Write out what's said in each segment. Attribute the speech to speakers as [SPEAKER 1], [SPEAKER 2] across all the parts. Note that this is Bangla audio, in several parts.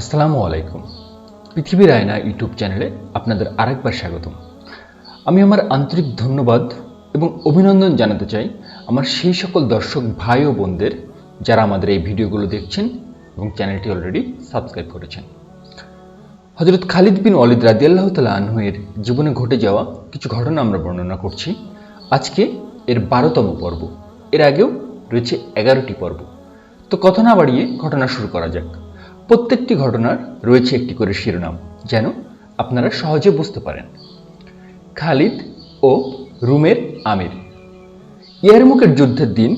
[SPEAKER 1] আসসালামু আলাইকুম। পৃথিবীর আয়না ইউটিউব চ্যানেলে আপনাদের আরেকবার স্বাগতম। আমি আমার আন্তরিক ধন্যবাদ এবং অভিনন্দন জানাতে চাই আমার সেই সকল দর্শক ভাই ও বোনদের যারা আমাদের এই ভিডিওগুলো দেখছেন এবং চ্যানেলটি অলরেডি সাবস্ক্রাইব করেছেন। হযরত খালিদ বিন ওয়ালিদ রাদিয়াল্লাহু তাআলা আনহু এর জীবনে ঘটে যাওয়া কিছু ঘটনা আমরা বর্ণনা করছি। আজকে এর 12তম পর্ব। এর আগেও রয়েছে 11টি পর্ব। তো কথা না বাড়িয়ে ঘটনা শুরু করা যাক। প্রত্যেকটি ঘটনার রয়েছে একটি করে শিরোনাম, যেন আপনারা সহজে বুঝতে পারেন। খালিদ ও রুমের আমির। ইয়ারমুকের যুদ্ধের দিন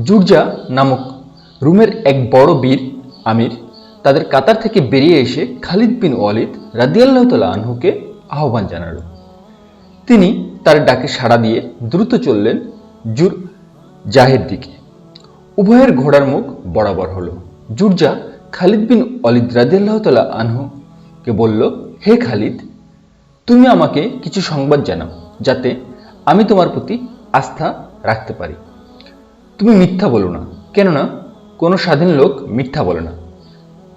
[SPEAKER 1] জুরজা নামক রুমের এক বড় বীর আমির তাদের কাতার থেকে বেরিয়ে এসে খালিদ বিন ওয়ালিদ রাদিয়াল্লাহু তাআলা আনহুকে আহ্বান জানাল। তিনি তার ডাকে সাড়া দিয়ে দ্রুত চললেন জুরজাহের দিকে। উভয়ের ঘোড়ার মুখ বরাবর হলো। জুরজা খালিদ বিন ওয়ালিদ রাদিয়াল্লাহু তাআলা আনহুকে বলল, হে খালিদ, তুমি আমাকে কিছু সংবাদ জানাও যাতে আমি তোমার প্রতি আস্থা রাখতে পারি। তুমি মিথ্যা বলো না, কেননা কোনো স্বাধীন লোক মিথ্যা বলে না।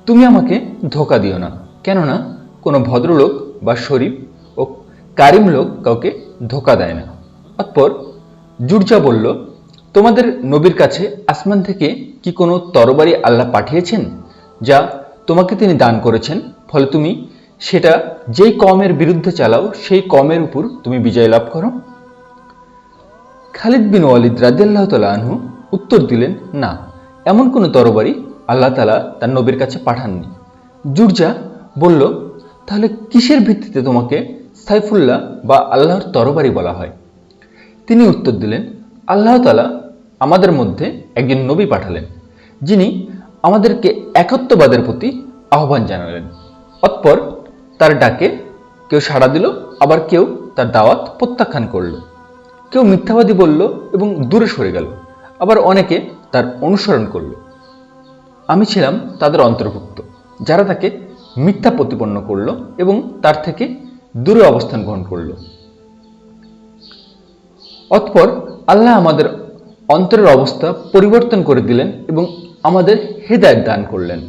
[SPEAKER 1] তুমি আমাকে ধোঁকা দিও না, কেননা কোনো ভদ্রলোক বা শরীফ ও কারিম লোক কাউকে ধোঁকা দেয় না। অতঃপর জুরজা বলল, তোমাদের নবীর কাছে আসমান থেকে কি কোনো তরবারি আল্লাহ পাঠিয়েছেন যা তোমাকে তিনি দান করেছেন, ফলে তুমি সেটা যেই কওমের বিরুদ্ধে চালাও সেই কওমের উপর তুমি বিজয় লাভ করো? খালিদ বিন ওয়ালিদ রাদিয়াল্লাহু তাআলা আনহু উত্তর দিলেন, না, এমন কোনো তরবারি আল্লাহ তাআলা তার নবীর কাছে পাঠাননি। জুরজা বলল, তাহলে কিসের ভিত্তিতে তোমাকে সাইফুল্লাহ বা আল্লাহর তরবারি বলা হয়? তিনি উত্তর দিলেন, আল্লাহ তাআলা আমাদের মধ্যে একজন নবী পাঠালেন, যিনি আমাদেরকে একত্ববাদের প্রতি আহ্বান জানালেন। অতঃপর তার ডাকে কেউ সাড়া দিল, আবার কেউ তার দাওয়াত প্রত্যাখ্যান করল। কেউ মিথ্যাবাদী বলল এবং দূরে সরে গেল, আবার অনেকে তার অনুসরণ করল। আমি ছিলাম তাদের অন্তর্ভুক্ত, যারা তাকে মিথ্যা প্রতিপন্ন করল এবং তার থেকে দূরে অবস্থান গ্রহণ করল। অতঃপর আল্লাহ আমাদের অন্তরের অবস্থা পরিবর্তন করে দিলেন এবং আমাদের হেদায়েত দান করলেন।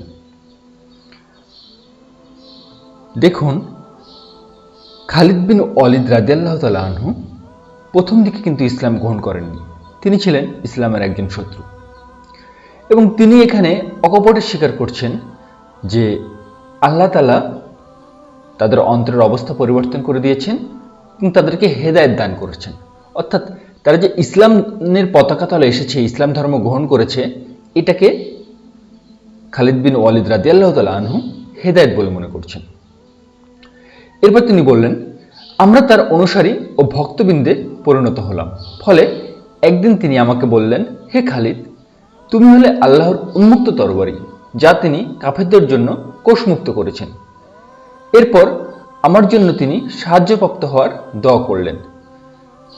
[SPEAKER 1] দেখুন, খালিদ বিন ওয়ালিদ রাদিয়াল্লাহু তাআলা আনহু প্রথম দিকে কিন্তু ইসলাম গ্রহণ করেননি। তিনি ছিলেন ইসলামের একজন শত্রু এবং তিনি এখানে অকপটে স্বীকার করছেন যে আল্লাহ তাআলা তাদের অন্তরের অবস্থা পরিবর্তন করে দিয়েছেন এবং তাদেরকে হেদায়েত দান করেছেন। অর্থাৎ তারা যে ইসলামের পতাকা তলে এসেছে, ইসলাম ধর্ম গ্রহণ করেছে, এটাকে খালিদ বিন ওয়ালিদ রাদিয়াল্লাহু তাআলা আনহু হেদায়েত বলে মনে করছেন। এরপর তিনি বললেন, আমরা তার অনুসারী ও ভক্তবৃন্দে পরিণত হলাম। ফলে একদিন তিনি আমাকে বললেন, হে খালিদ, তুমি হলে আল্লাহর উন্মুক্ত তরবারি, যা তিনি কাফেরদের জন্য কোষমুক্ত করেছেন। এরপর আমার জন্য তিনি সাহায্যপ্রাপ্ত হওয়ার দোয়া করলেন।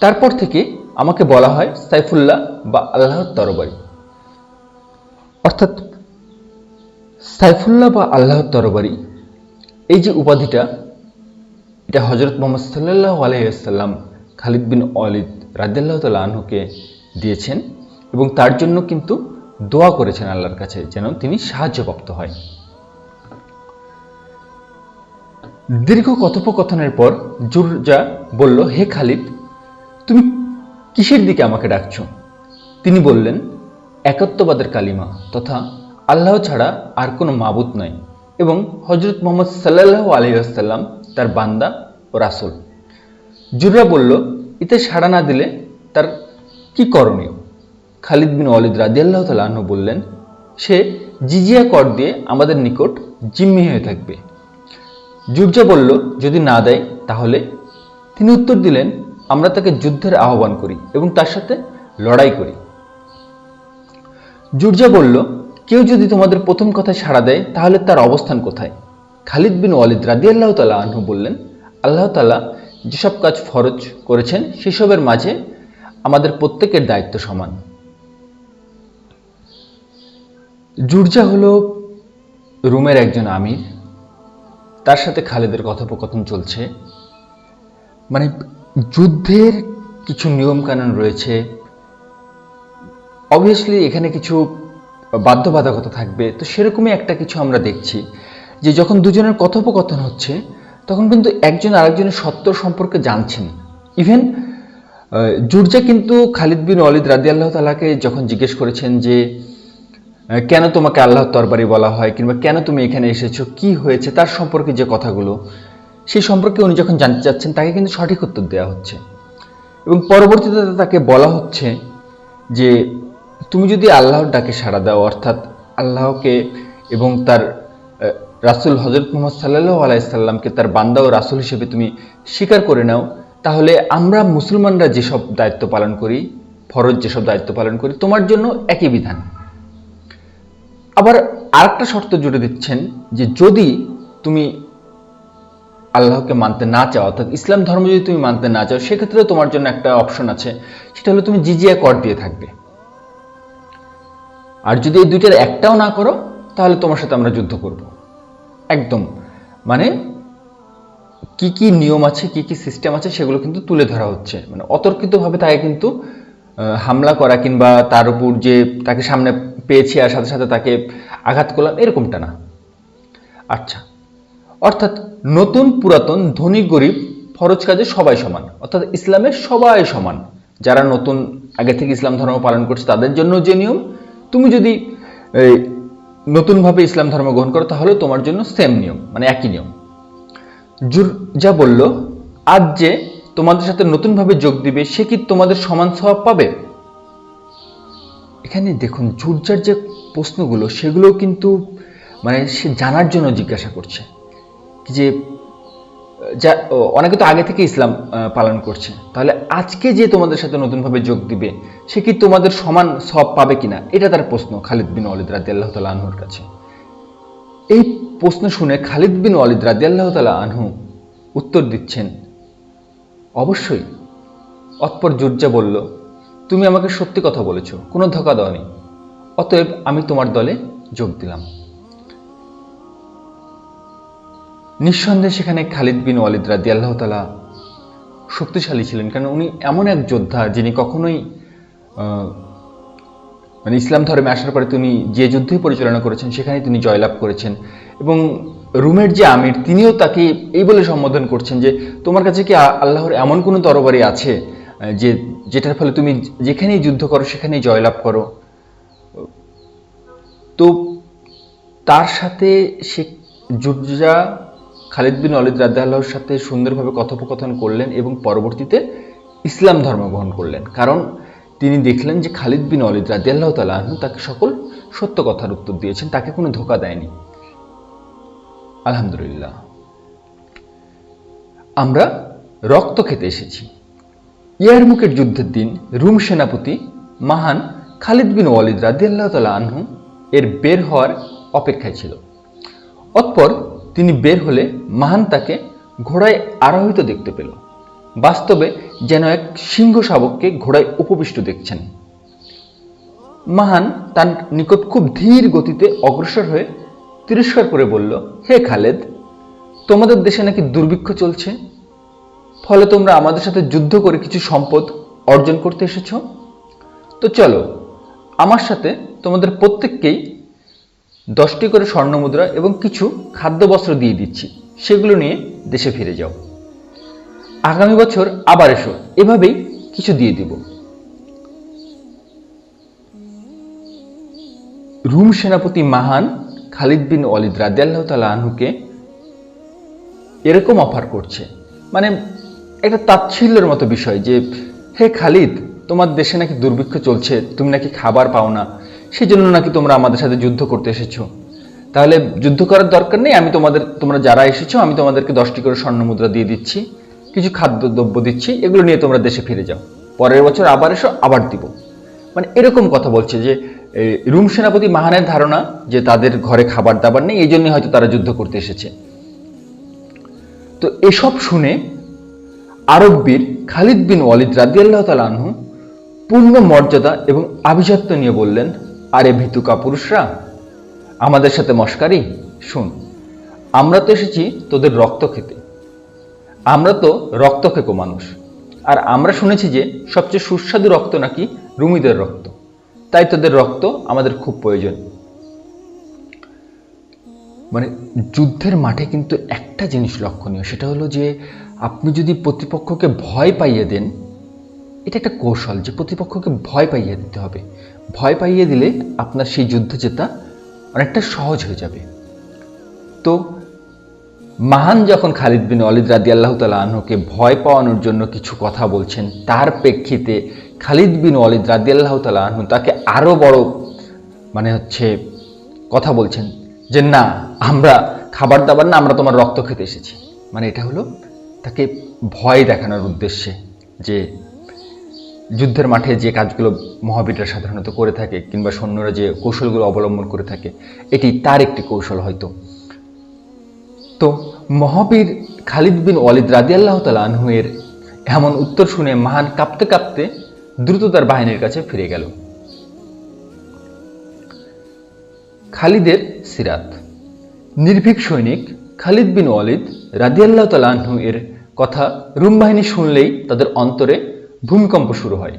[SPEAKER 1] তারপর থেকে আমাকে বলা হয় সাইফুল্লাহ বা আল্লাহর তরবারি। অর্থাৎ সাইফুল্লাহ বা আল্লাহর তরবারি, এই যে উপাধিটা, এটা হযরত মুহাম্মদ সাল্লাল্লাহু আলাইহি ওয়াসাল্লাম খালিদ বিন ওয়ালিদ রাদিয়াল্লাহু তাআলা আনহুকে দিয়েছেন এবং তার জন্য কিন্তু দোয়া করেছেন আল্লাহর কাছে যেন তিনি সাহায্যপ্রাপ্ত হয়। দীর্ঘ কথোপকথনের পর জুরজা বলল, হে খালিদ, তুমি কিসের দিকে আমাকে ডাকছো? তিনি বললেন, একত্ববাদের কালিমা তথা আল্লাহ ছাড়া আর কোনো মাবুদ নাই এবং হযরত মুহাম্মদ সাল্লাল্লাহু আলাইহি ওয়াসাল্লাম তার বান্দা ও রাসূল। জুররা বলল, এতে সাড়া না দিলে তার কি করণীয়? খালিদ বিন ওয়ালিদ রাদিয়াল্লাহু তাআলা আনহু বললেন, সে জিজিয়া কর দিয়ে আমাদের নিকট জিম্মি হয়ে থাকবে। জুরজা বলল, যদি না দেয় তাহলে? তিনি উত্তর দিলেন, আমরা তাকে যুদ্ধের আহ্বান করি এবং তার সাথে লড়াই করি। জুরজা বলল, কেউ যদি তোমাদের প্রথম কথায় সাড়া দেয় তাহলে তার অবস্থান কোথায়? খালিদ বিন ওয়ালিদ রাদিয়াল্লাহু তাআলা আনহু বললেন, আল্লাহ তাআলা যেসব কাজ ফরজ করেছেন সেসবের মাঝে আমাদের প্রত্যেকের দায়িত্ব সমান। জুরজা হলো রুমের একজন আমির, তার সাথে খালিদের কথোপকথন চলছে। মানে যুদ্ধের কিছু নিয়মকানুন রয়েছে, অবভিয়াসলি এখানে কিছু বাধ্যবাধকতা থাকবে, তো সেরকমই একটা কিছু আমরা দেখছি যে যখন দুজনের কথোপকথন হচ্ছে তখন কিন্তু একজন আরেকজনের সত্য সম্পর্কে জানছেন। ইভেন জুরজা কিন্তু খালিদ বিন ওয়ালিদ রাদিয়াল্লাহু তাআলাকে যখন জিজ্ঞেস করেছেন যে কেন তোমাকে আল্লাহর তরবারি বলা হয়, কিংবা কেন তুমি এখানে এসেছো, কি হয়েছে, তার সম্পর্কে যে কথাগুলো, সেই সম্পর্কে উনি যখন জানতে চাচ্ছেন তাকে কিন্তু সঠিক উত্তর দেওয়া হচ্ছে। এবং পরবর্তীতে তাকে বলা হচ্ছে যে তুমি যদি আল্লাহর ডাকে সাড়া দাও, অর্থাৎ আল্লাহকে এবং তার রাসূল হযরত মুহাম্মদ সাল্লাল্লাহু আলাইহি সাল্লামকে তার বান্দা ও রাসূল হিসেবে তুমি স্বীকার করে নাও, তাহলে আমরা মুসলমানরা যেসব দায়িত্ব পালন করি, ফরজ যেসব দায়িত্ব পালন করি, তোমার জন্য একই বিধান। আবার আরেকটা শর্ত জুড়ে দিচ্ছেন যে যদি তুমি আল্লাহকে মানতে না চাও, অর্থাৎ ইসলাম ধর্ম যদি তুমি মানতে না চাও, সেক্ষেত্রেও তোমার জন্য একটা অপশন আছে, সেটা হলো তুমি জিজিয়া কর দিয়ে থাকবে। আর যদি এই দুইটার একটাও না করো তাহলে তোমার সাথে আমরা যুদ্ধ করব। একদম মানে কি কি নিয়ম আছে, কি কি সিস্টেম আছে, সেগুলো কিন্তু তুলে ধরা হচ্ছে। মানে অতর্কিতভাবে তাকে কিন্তু হামলা করা কিংবা তার উপর যে তাকে সামনে পেয়েছি আর সাথে সাথে তাকে আঘাত করলাম, এরকমটা না। আচ্ছা, অর্থাৎ নতুন পুরাতন, ধনী গরিব, ফরজ কাজে সবাই সমান, অর্থাৎ ইসলামের সবাই সমান। যারা নতুন আগে থেকে ইসলাম ধর্ম পালন করছে তাদের জন্য যে নিয়ম, তুমি যদি নতুনভাবে ইসলাম ধর্ম গ্রহণ করো তাহলে তোমার জন্য সেম নিয়ম, মানে একই নিয়ম। যা বলল, আজ যে তোমাদের সাথে নতুনভাবে যোগ দিবে সে কি তোমাদের সমান সওয়াব পাবে? এখানে দেখুন জুরজার যে প্রশ্নগুলো, সেগুলো কিন্তু মানে সে জানার জন্য জিজ্ঞাসা করছে যে যা অনেকে তো আগে থেকে ইসলাম পালন করছে, তাহলে আজকে যে তোমাদের সাথে নতুনভাবে যোগ দিবে সে কি তোমাদের সমান সওয়াব পাবে কিনা, এটা তার প্রশ্ন খালিদ বিন ওয়ালিদ রাদিয়াল্লাহু তাআলা আনহুর কাছে। এই প্রশ্ন শুনে খালিদ বিন ওয়ালিদ রাদিয়াল্লাহু তাআলা আনহু উত্তর দিচ্ছেন, অবশ্যই। অতঃপর জুরজা বলল, তুমি আমাকে সত্যি কথা বলেছ, কোনো ধোঁকা দাওনি, অতএব আমি তোমার দলে যোগ দিলাম। নিঃসন্দেহে সেখানে খালিদ বিন ওয়ালিদ রাদিয়াল্লাহু তাআলা শক্তিশালী ছিলেন, কারণ উনি এমন এক যোদ্ধা যিনি কখনোই মানে ইসলাম ধর্মে আসার পরে তিনি যে যুদ্ধই পরিচালনা করেছেন সেখানে তিনি জয়লাভ করেছেন। এবং রুমের যে আমির, তিনিও তাকে এই বলে সম্বোধন করছেন যে তোমার কাছে কি আল্লাহর এমন কোনো তরবারি আছে যে যেটার ফলে তুমি যেখানেই যুদ্ধ করো সেখানেই জয়লাভ করো? তো তার সাথে সে জুরজা খালিদ বিন ওয়ালিদ রাদিয়াল্লাহুর সাথে সুন্দরভাবে কথোপকথন করলেন এবং পরবর্তীতে ইসলাম ধর্ম গ্রহণ করলেন, কারণ তিনি দেখলেন যে খালিদ বিন ওয়ালিদ রাদিয়াল্লাহু তাআলা আনহু তাকে সকল সত্য কথার উত্তর দিয়েছেন, তাকে কোনো ধোঁকা দেয়নি। আলহামদুলিল্লাহ, আমরা রক্ত খেতে এসেছি। ইয়ারমুকের যুদ্ধের দিন রুম সেনাপতি মহান খালিদ বিন ওয়ালিদ রাদিয়াল্লাহু তাআলা আনহু এর বের হওয়ার অপেক্ষায় ছিল। অতঃপর তিনি বের হলে মহান তাকে ঘোড়ায় আরোহিত দেখতে পেল, বাস্তবে যেন এক সিংহ শাবককে ঘোড়ায় উপবিষ্ট দেখছেন। মহান তার নিকট খুব ধীর গতিতে অগ্রসর হয়ে তিরস্কার করে বলল, হে খালেদ, তোমাদের দেশে নাকি দুর্ভিক্ষ চলছে, ফলে তোমরা আমাদের সাথে যুদ্ধ করে কিছু সম্পদ অর্জন করতে এসেছ। তো চলো, আমার সাথে তোমাদের প্রত্যেককেই 10টি করে স্বর্ণমুদ্রা এবং কিছু খাদ্যবস্ত্র দিয়ে দিচ্ছি, সেগুলো নিয়ে দেশে ফিরে যাও। আগামী বছর আবার এসো, এভাবেই কিছু দিয়ে দিব। রুম সেনাপতি মহান খালিদ বিন ওয়ালিদ রাদিয়াল্লাহু তাআলা আনহুকে এরকম অফার করছে, মানে একটা তাচ্ছিল্যের মতো বিষয় যে হে খালিদ, তোমার দেশে নাকি দুর্ভিক্ষ চলছে, তুমি নাকি খাবার পাও না, সেই জন্য নাকি তোমরা আমাদের সাথে যুদ্ধ করতে এসেছো। তাহলে যুদ্ধ করার দরকার নেই, আমি তোমরা যারা এসেছো আমি তোমাদেরকে 10টি করে স্বর্ণমুদ্রা দিয়ে দিচ্ছি, কিছু খাদ্যদ্রব্য দিচ্ছি, এগুলো নিয়ে তোমরা দেশে ফিরে যাও, পরের বছর আবার এসো, আবার দিব। মানে এরকম কথা বলছে যে রুম সেনাপতি মহানের ধারণা যে তাদের ঘরে খাবার দাবার নেই, এই জন্যই হয়তো তারা যুদ্ধ করতে এসেছে। তো এসব শুনে আরব বীর খালিদ বিন ওয়ালিদ রাদিয়াল্লাহু তাআলা আনহু পূর্ণ মর্যাদা এবং আভিজাত্য নিয়ে বললেন, আরে ভীতু কাপুরুষরা, আমাদের সাথে মশকারি? শুন, আমরা তো এসেছি তোদের রক্ত খেতে, আমরা তো রক্ত খেকো মানুষ, আর আমরা শুনেছি যে সবচেয়ে সুস্বাদু রক্ত নাকি রুমিদের রক্ত, তাই তোদের রক্ত আমাদের খুব প্রয়োজন। মানে যুদ্ধের মাঠে কিন্তু একটা জিনিস লক্ষণীয়, সেটা হলো যে আপনি যদি প্রতিপক্ষকে ভয় পাইয়ে দেন, এটা একটা কৌশল যে প্রতিপক্ষকে ভয় পাইয়ে দিতে হবে। ভয় পাইয়ে দিলে আপনার সেই যুদ্ধ জেতা অনেকটা সহজ হয়ে যাবে। তো মহান যখন খালিদ বিন ওয়ালিদ রাদিয়াল্লাহু তাআলা আনহুকে ভয় পাওয়ানোর জন্য কিছু কথা বলছেন, তার প্রেক্ষিতে খালিদ বিন ওয়ালিদ রাদিয়াল্লাহু তাআলা আনহু তাকে আরো বড় কথা বলছেন যে না, আমরা খাবার দাবার না, আমরা তোমার রক্ত খেতে এসেছি। মানে এটা হলো তাকে ভয় দেখানোর উদ্দেশ্যে, যে যুদ্ধের মাঠে যে কাজগুলো মহাবীররা সাধারণত করে থাকে কিংবা সৈন্যরা যে কৌশলগুলো অবলম্বন করে থাকে, এটি তার একটি কৌশল হয়তো। তো মহাবীর খালিদ বিন ওয়ালিদ রাদিয়াল্লাহু তাআলা আনহু এর এমন উত্তর শুনে মহান কাঁপতে কাঁপতে দ্রুত তার বাহিনীর কাছে ফিরে গেল। খালিদের সিরাত। নির্ভীক সৈনিক খালিদ বিন ওয়ালিদ রাদিয়াল্লাহু তাআলা আনহু এর কথা রুম বাহিনী শুনলেই তাদের অন্তরে ভূমিকম্প শুরু হয়।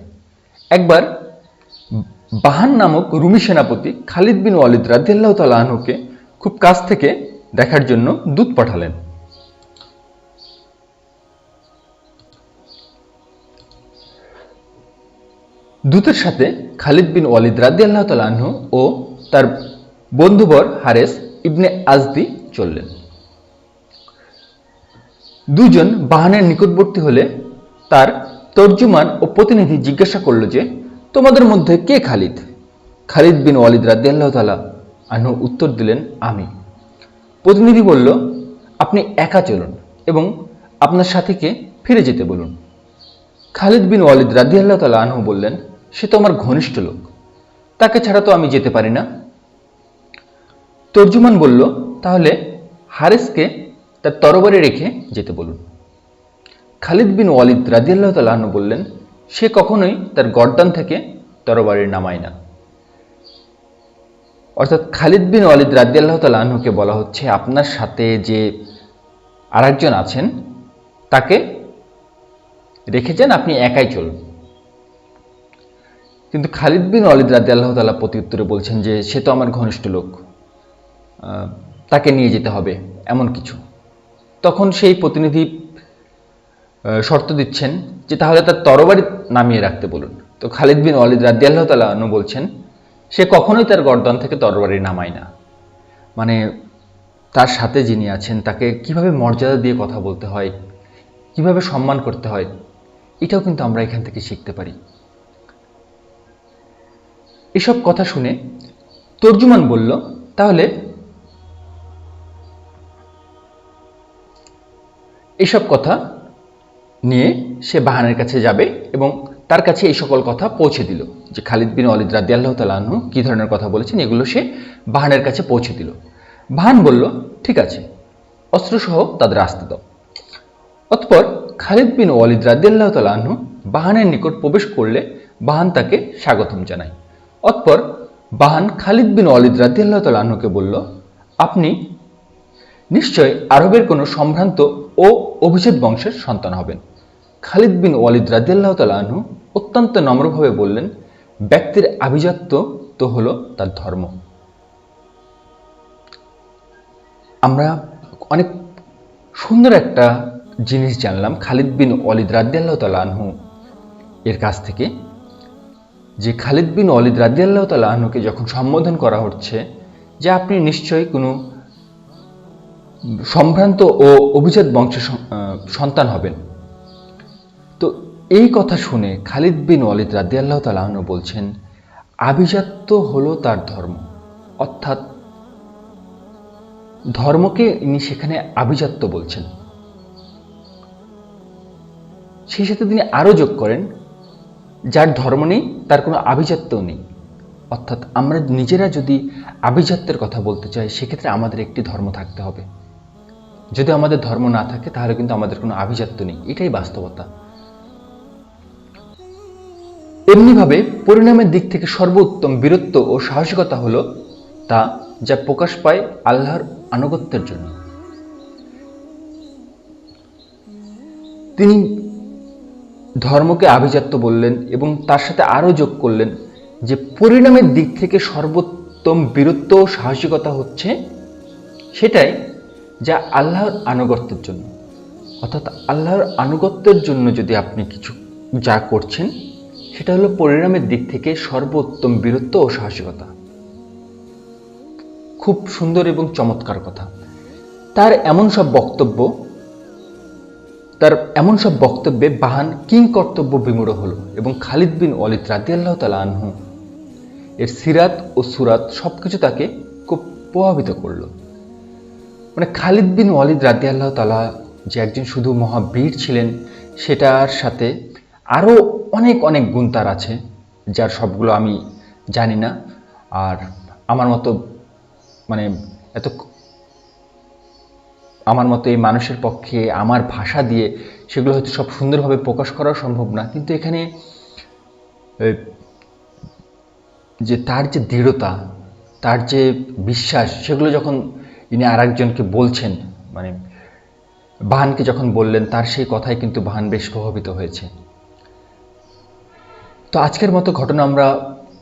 [SPEAKER 1] একবার বাহান নামক রুমি সেনাপতি খালিদ বিন ওয়ালিদ রাদিয়াল্লাহু তাআলা আনহুকে খুব কাছ থেকে দেখার জন্য দূত পাঠালেন। দূতের সাথে খালিদ বিন ওয়ালিদ রাদিয়াল্লাহু তাআলা আনহু ও তার বন্ধুবর হারেস ইবনে আজদি চললেন। দুজন বাহানের নিকটবর্তী হলে তার তর্জুমান ও প্রতিনিধি জিজ্ঞাসা করল যে তোমাদের মধ্যে কে খালিদ? খালিদ বিন ওয়ালিদ রাদিয়াল্লাহু তাআলা আনহু উত্তর দিলেন, আমি। প্রতিনিধি বলল, আপনি একা চলুন এবং আপনার সাথীকে ফিরে যেতে বলুন। খালিদ বিন ওয়ালিদ রাদিয়াল্লাহু তাআলা আনহু বললেন, সে তো আমার ঘনিষ্ঠ লোক, তাকে ছাড়া তো আমি যেতে পারি না। তর্জুমান বলল, তাহলে হারেসকে তার তরবারি রেখে যেতে বলুন। খালিদ বিন ওয়ালিদ রাদিয়াল্লাহু তাআলা আনহু বললেন, সে কখনোই তার গর্দান থেকে তরবারি নামায় না। অর্থাৎ খালিদ বিন ওয়ালিদ রাদিয়াল্লাহু তাআলা আনহুকে বলা হচ্ছে, আপনার সাথে যে আরেকজন আছেন তাকে রেখে যান, আপনি একাই চলুন। কিন্তু খালিদ বিন ওয়ালিদ রাদিয়াল্লাহু তাআলা প্রত্যুত্তরে বলছেন যে সে তো আমার ঘনিষ্ঠ লোক, তাকে নিয়ে যেতে হবে এমন কিছু। তখন সেই প্রতিনিধি শর্ত দিচ্ছেন যে তাহলে তার তরবারি নামিয়ে রাখতে বলুন। তো খালিদ বিন ওয়ালিদ রাদিয়াল্লাহু তাআলা আনহু বলছেন, সে কখনোই তার গর্দান থেকে তরবারি নামায় না। মানে তার সাথে যিনি আছেন তাকে কিভাবে মর্যাদা দিয়ে কথা বলতে হয়, কিভাবে সম্মান করতে হয়, এটাও কিন্তু আমরা এখান থেকে শিখতে পারি। এসব কথা শুনে তর্জুমান বলল, তাহলে এসব কথা নিয়ে সে বাহানের কাছে যাবে এবং তার কাছে এই সকল কথা পৌঁছে দিল, যে খালিদ বিন ওয়ালিদ রাদিয়াল্লাহু তাআলা আনহু কি ধরনের কথা বলেছেন এগুলো সে বাহানের কাছে পৌঁছে দিল। বাহান বলল, ঠিক আছে, অস্ত্রসহ তাদের আসতে দাও। অতঃপর খালিদ বিন ওয়ালিদ রাদিয়াল্লাহু তাআলা আনহু বাহানের নিকট প্রবেশ করলে বাহান তাকে স্বাগতম জানায়। অতঃপর বাহান খালিদ বিন ওয়ালিদ রাদিয়াল্লাহু তাআলা আনহুকে বলল, আপনি নিশ্চয় আরবের কোনো সম্ভ্রান্ত ও অভিজাত বংশের সন্তান হবেন। খালিদ বিন ওয়ালিদ রাদিয়াল্লাহু তাআলা আনহু অত্যন্ত নম্রভাবে বললেন, ব্যক্তির আভিজাত্য তো হলো তার ধর্ম। আমরা অনেক সুন্দর একটা জিনিস জানলাম খালিদ বিন ওয়ালিদ রাদিয়াল্লাহু তাআলা আনহু এর কাছ থেকে, যে খালিদ বিন ওয়ালিদ রাদিয়াল্লাহু তাআলা আনহুকে যখন সম্বোধন করা হচ্ছে যে আপনি নিশ্চয়ই কোনো সম্ভ্রান্ত ও অভিজাত বংশের সন্তান হবেন, তো এই কথা শুনে খালিদ বিন ওয়ালিদ রাদিয়াল্লাহু তাআলা আনহু বলছেন, আভিজাত্য হলো তার ধর্ম। অর্থাৎ ধর্মকে ইনি সেখানে আভিজাত্য বলছেন। সেই সাথে তিনি আরো যোগ করেন, যার ধর্ম নেই তার কোনো আভিজাত্যও নেই। অর্থাৎ আমরা নিজেরা যদি আভিজাত্যের কথা বলতে চাই, সেক্ষেত্রে আমাদের একটি ধর্ম থাকতে হবে। যদি আমাদের ধর্ম না থাকে তাহলে কিন্তু আমাদের কোনো আভিজাত্য নেই, এটাই বাস্তবতা। এমনিভাবে পরিণামের দিক থেকে সর্বোত্তম বীরত্ব ও সাহসিকতা হলো তা যা প্রকাশ পায় আল্লাহর আনুগত্যের জন্য। তিনি ধর্মকে আভিজাত্য বললেন এবং তার সাথে আরো যোগ করলেন যে পরিণামের দিক থেকে সর্বোত্তম বীরত্ব ও সাহসিকতা হচ্ছে সেটাই যা আল্লাহর আনুগত্যের জন্য। অর্থাৎ আল্লাহর আনুগত্যের জন্য যদি আপনি কিছু যা করছেন, সেটা হলো পরিণামের দিক থেকে সর্বোত্তম বীরত্ব ও সাহসিকতা। খুব সুন্দর এবং চমৎকার কথা। তার এমন সব বক্তব্যে বাহান কিং কর্তব্য বিমূঢ় হলো এবং খালিদ বিন ওয়ালিদ রাদিয়াল্লাহু তাআলা আনহু এর সিরাত ও সুরাত সবকিছু তাকে খুব প্রভাবিত করলো। মানে খালিদ বিন ওয়ালিদ রাদিয়াল্লাহু তাআলা যে একজন শুধু মহাবীর ছিলেন, সেটার সাথে আরও অনেক অনেক গুণ তার আছে, যার সবগুলো আমি জানি না। আর আমার মতো মানে এত আমার মতো এই মানুষের পক্ষে আমার ভাষা দিয়ে সেগুলো হয়তো সব সুন্দরভাবে প্রকাশ করা সম্ভব না। কিন্তু এখানে যে তার যে দৃঢ়তা, তার যে বিশ্বাস, সেগুলো যখন ইনি আরেকজনকে বলছেন, মানে বাহানকে যখন বললেন, তার সেই কথাই কিন্তু বাহান বেশ প্রভাবিত হয়েছে। তো আজকের মতো ঘটনা আমরা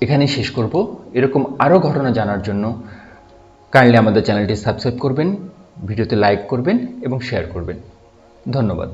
[SPEAKER 1] এখানেই শেষ করব। এরকম আরও ঘটনা জানার জন্য কাইন্ডলি আমাদের চ্যানেলটি সাবস্ক্রাইব করবেন, ভিডিওতে লাইক করবেন এবং শেয়ার করবেন। ধন্যবাদ।